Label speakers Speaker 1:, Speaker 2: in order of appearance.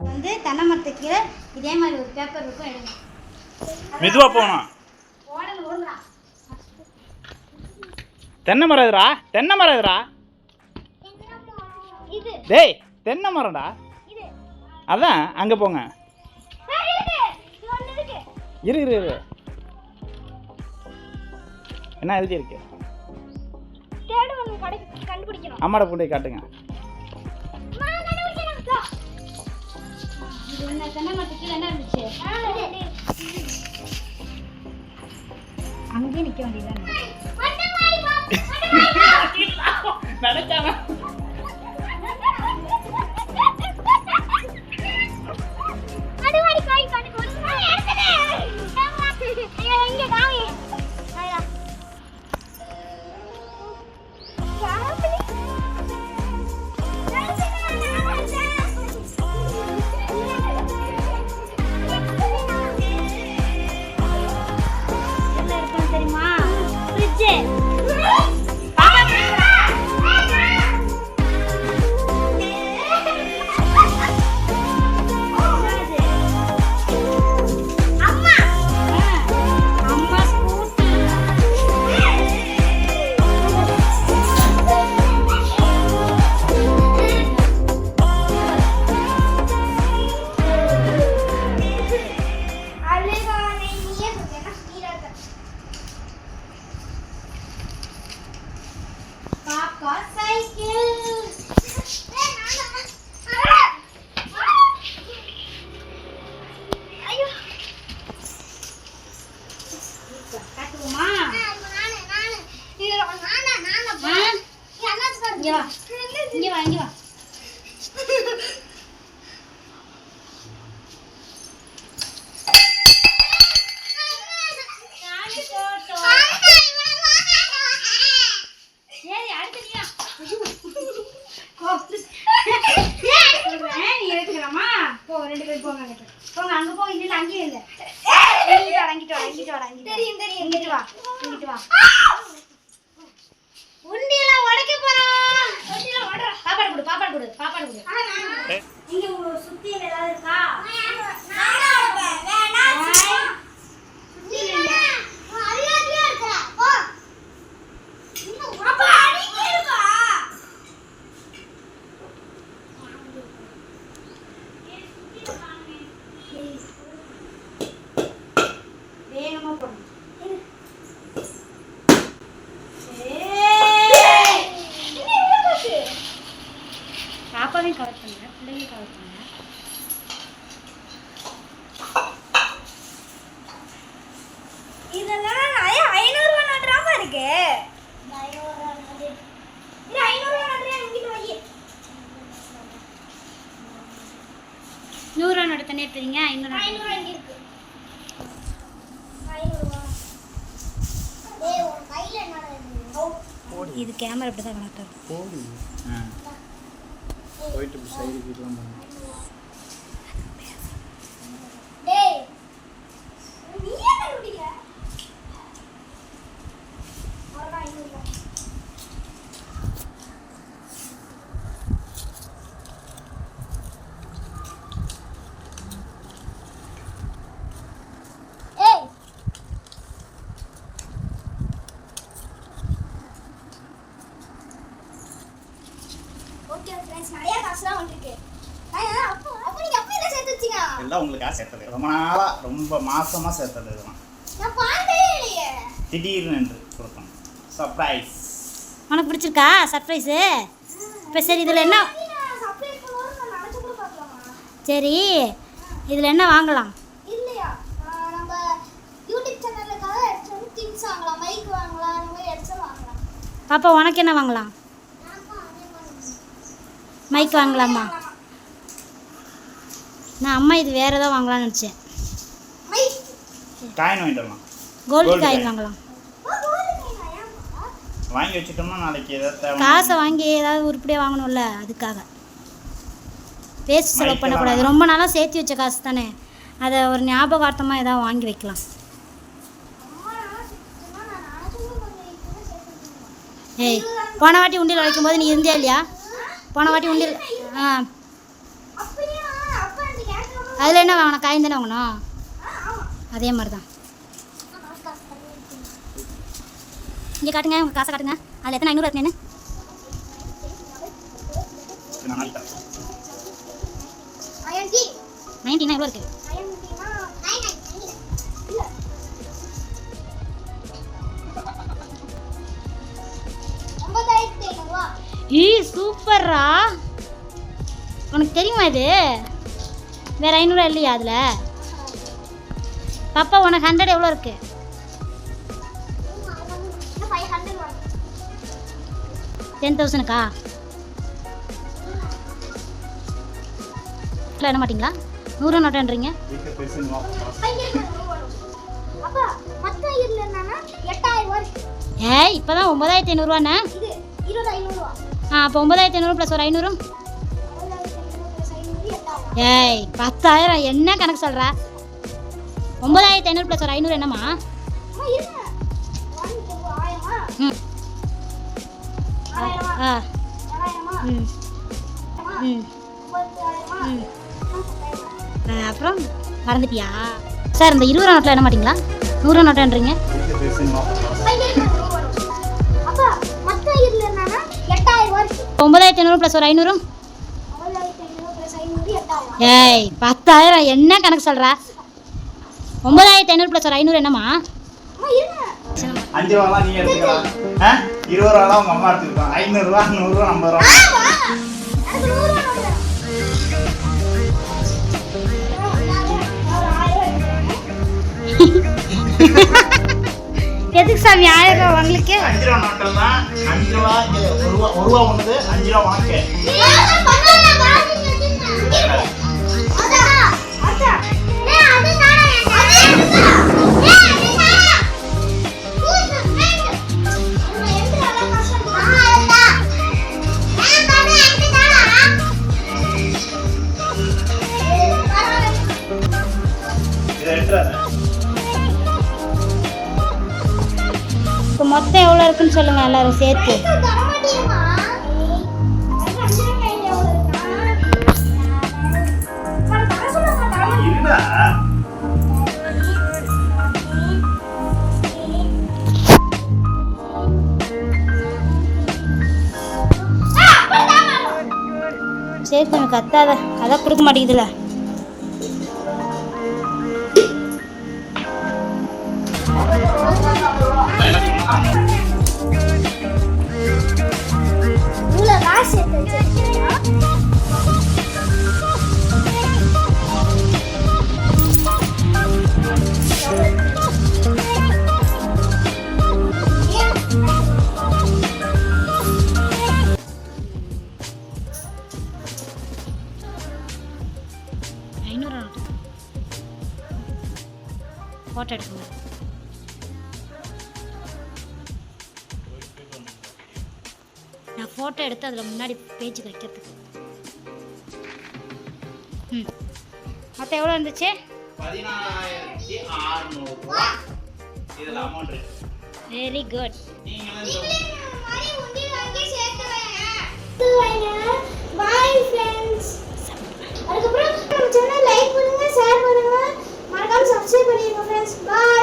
Speaker 1: வந்து தென்னை மரத்துக்கு கீழே இதே மாதிரி ஒரு பேப்பர் இருக்கும், எடுங்க.
Speaker 2: மெதுவா போகணும். தென்னை மரம் எதுரா? தென்னை மரம் எதுரா? டேய் தென்னை மரம்டா. அதான் அங்கே போங்க. இரு இரு இரு. என்ன எழுதி இருக்கு? அம்மாட கொண்டு போய் காட்டுங்க.
Speaker 1: அங்கேயே நிற்க வேண்டியதான்.
Speaker 2: நடக்காம பாப்பாவையும் கவர் பண்ணுங்க, பிள்ளையும் கவர் பண்ணுங்க.
Speaker 3: இதெல்லாம் 500 ரூபா நட்ராம இருக்கு. 500 ரூபா நட்றியா இங்கிட்டு வை.
Speaker 1: 100 ரூபா நோட்டு தண்ணி எடுத்துறீங்க. 500
Speaker 3: ரூபா இங்க இருக்கு. 500 ரூபா. டேய் உன் கையில என்னடா இது?
Speaker 1: இது கேமரா இப்படி தான் கனெக்ட் ஆகும்.
Speaker 2: போடி. போயிட்டு சைடு கிட்டலாம் போங்க.
Speaker 3: டேய் நீ என்ன குடிக்கிற? அவரா 500 ரூபா. ஏய் ஓகே फ्रेंड्स நிறைய காசுலாம் வந்திருக்கு. அப்போ நீங்க அப்ப என்ன சேர்த்து வச்சீங்க?
Speaker 2: எல்லாம் உங்களுக்கு சேர்த்தது. ரொம்ப நாளா ரொம்ப மாசமா சேர்த்தது இதெல்லாம்.
Speaker 3: நான் பார்த்ததே இல்லையே.
Speaker 2: திடீர்னு என்று கொடுத்தோம். சர்ப்ரைஸ்.
Speaker 1: உனக்கு பிடிச்சிருக்கா சர்ப்ரைஸ்? இப்போ சரி இதில் என்ன
Speaker 3: சர்ப்ரைஸ் பண்ணுவோம் நான் நினைச்சு கூட பார்க்கலாமா?
Speaker 1: சரி இதில் என்ன வாங்கலாம்?
Speaker 3: இல்லையா நம்ம யூடியூப் சேனலுக்காக எக்ஸ்ட்ரா திங்ஸ் வாங்கலாம், மைக் வாங்கலாம், அந்த மாதிரி எக்ஸ்ட்ரா வாங்கலாம்.
Speaker 1: பாப்பா உனக்கு என்ன வாங்கலாம்? மைக் வாங்கலாமா? நான் அம்மா இது வேறு ஏதாவது வாங்கலாம்னு நினச்சேன்.
Speaker 3: மைக்
Speaker 2: காயின் வாங்கிட்டு வரலாம்.
Speaker 1: கோல்டு காயின் வாங்கலாம்.
Speaker 2: வாங்கி வச்சுட்டோம்னா நாளைக்கு ஏதாவது தேவை.
Speaker 1: காசை வாங்கி ஏதாவது உருப்படியாக வாங்கணும்ல, அதுக்காக வேஸ்ட் செலவு பண்ணக்கூடாது. ரொம்ப நாளாக சேர்த்து வச்ச காசு தானே, அதை ஒரு ஞாபகார்த்தமாக ஏதாவது வாங்கி வைக்கலாம். ஏய் போன வாட்டி உண்டியல் வைக்கும்போது நீ இருந்தியா இல்லையா? போன வாட்டி உண்டியல் அதில் என்ன வாங்கணும்? காயின் தானே வாங்கணும். அதே மாதிரி தான். இங்கே காட்டுங்க, உங்கள் காசை காட்டுங்க. அதில் எத்தனை 500 இருக்குன்னு. 90 எவ்வளோ இருக்குது? சூப்பர்ரா. உனக்கு தெரியுமா இது? வேற 500 இல்லையா அதில்? பாப்பா உனக்கு 100 எவ்வளோ இருக்கு? 10,000க்கா? என்ன மாட்டிங்களா? 100 நோட்டுன்றீங்க. ஏய் இப்போ தான் 9,500ரூவாண்ணே. அப்போ 9,500 ப்ளஸ் ஒரு 500. ஏய் 10,000 என்ன கணக்கு சொல்கிற? 9,500 ப்ளஸ் ஒரு 500 என்னம்மா? ம் ஆ ம் ம் ம் அப்புறம் மறந்துட்டியா? சார் இந்த 20 நோட்டில் என்ன மாட்டிங்களா? 100 நோட்டுன்றீங்க. 9,500 ப்ளஸ் ஒரு 500. ஏய் 10,000 என்ன கணக்கு சொல்கிற? 9,500 ப்ளஸ் ஒரு 500 என்னம்மா?
Speaker 2: 5 ரூபாலாம் நீ எடுத்துக்கலாம். 20 ரூபாலாம் உங்க அம்மா எடுத்துக்கலாம். 500 ரூபா 100 ரூபா 50 ரூபா.
Speaker 1: எதுக்கு சாமி 1000 ரூபா உங்களுக்கு?
Speaker 2: 5 ரூபா நோட்டெல்லாம் 5 ரூபா 1 ரூபா ஒண்ணுது 5 ரூபா உனக்கு.
Speaker 1: இப்போ மொத்தம் எவ்வளோ இருக்குன்னு சொல்லுங்க எல்லாரும் சேர்த்து. சரி கொஞ்சம் கத்தாத, அதான் கொடுக்க மாட்டேங்குதுல. ஃபோட்டோ எடுக்கணும். நான் ஃபோட்டோ எடுத்து அதில் முன்னாடி பேஜுக்கு வைக்கிறதுக்கு. ம் மொத்தம் எவ்வளோ இருந்துச்சு?
Speaker 2: 14,600 ரூபா. இதில் அமௌண்ட் இருக்கு.
Speaker 1: Very good.
Speaker 3: Bye friends. அதுக்கப்புறம் நம்ம சேனல் லைக் பண்ணுங்க, ஷேர் பண்ணுங்க, மறக்காம சப்ஸ்கிரைப் பண்ணிடுங்க ஃப்ரெண்ட்ஸ். பாய்.